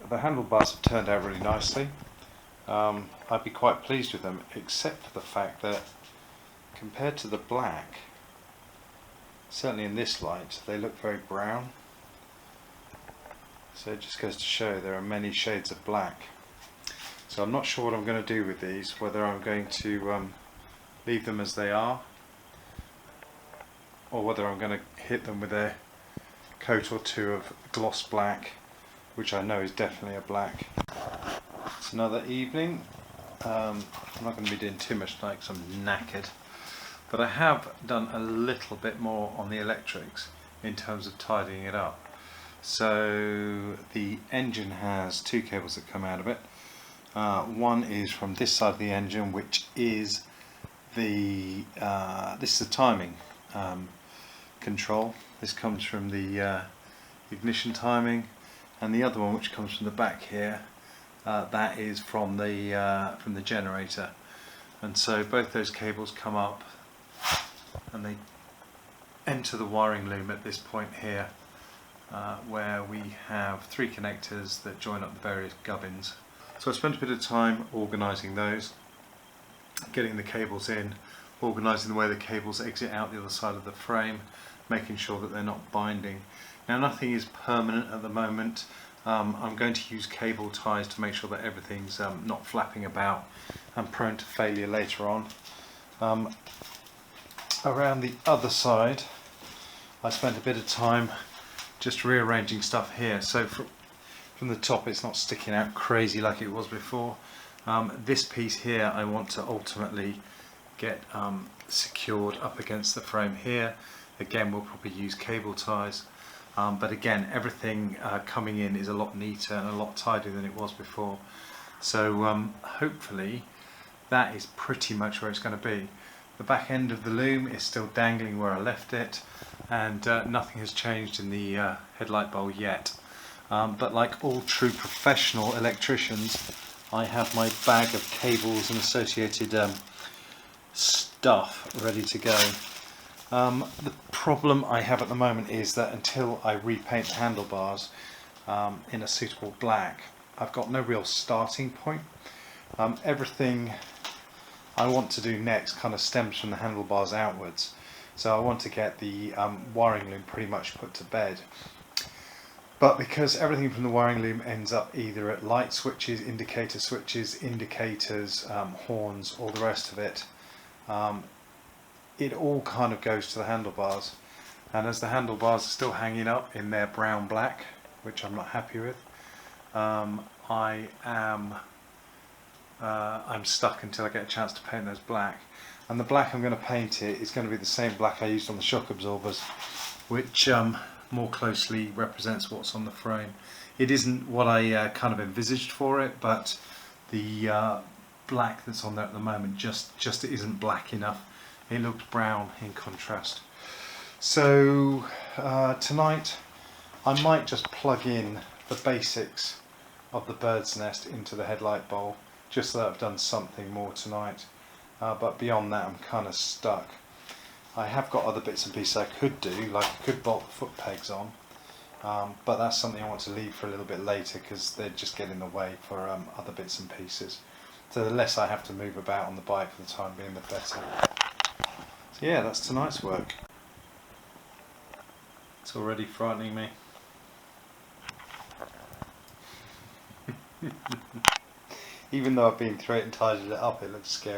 the handlebars have turned out really nicely. I'd be quite pleased with them, except for the fact that compared to the black, certainly in this light, they look very brown. So it just goes to show there are many shades of black. So I'm not sure what I'm going to do with these, whether I'm going to leave them as they are, or whether I'm going to hit them with a coat or two of gloss black, which I know is definitely a black. It's another evening. I'm not going to be doing too much tonight because I'm knackered, but I have done a little bit more on the electrics in terms of tidying it up. So the engine has two cables that come out of it. One is from this side of the engine, which is this is the timing control. This comes from the ignition timing, and the other one, which comes from the back here, that is from the generator. And so both those cables come up and they enter the wiring loom at this point here, where we have three connectors that join up the various gubbins. So I spent a bit of time organising those, getting the cables in, organising the way the cables exit out the other side of the frame, making sure that they're not binding. Now nothing is permanent at the moment. I'm going to use cable ties to make sure that everything's not flapping about and prone to failure later on. Around the other side, I spent a bit of time just rearranging stuff here. So from the top, it's not sticking out crazy like it was before. This piece here I want to ultimately get secured up against the frame here. Again, we'll probably use cable ties, but again, everything coming in is a lot neater and a lot tidier than it was before. So hopefully that is pretty much where it's going to be. The back end of the loom is still dangling where I left it, and nothing has changed in the headlight bowl yet. But like all true professional electricians, I have my bag of cables and associated stuff ready to go. The problem I have at the moment is that until I repaint the handlebars in a suitable black, I've got no real starting point. Everything I want to do next kind of stems from the handlebars outwards, so I want to get the wiring loom pretty much put to bed. But because everything from the wiring loom ends up either at light switches, indicators, horns, all the rest of it, it all kind of goes to the handlebars. And as the handlebars are still hanging up in their brown black, which I'm not happy with, I'm stuck until I get a chance to paint those black. And the black I'm going to paint it is going to be the same black I used on the shock absorbers, which more closely represents what's on the frame. It isn't what I kind of envisaged for it, but the black that's on there at the moment just isn't black enough. It looks brown in contrast. So tonight I might just plug in the basics of the bird's nest into the headlight bowl, just so that I've done something more tonight. But beyond that, I'm kind of stuck. I have got other bits and pieces I could do, like I could bolt the foot pegs on, but that's something I want to leave for a little bit later because they'd just get in the way for other bits and pieces. So the less I have to move about on the bike for the time being, the better. So yeah, that's tonight's work. It's already frightening me. Even though I've been through it and tidied it up, it looks scary.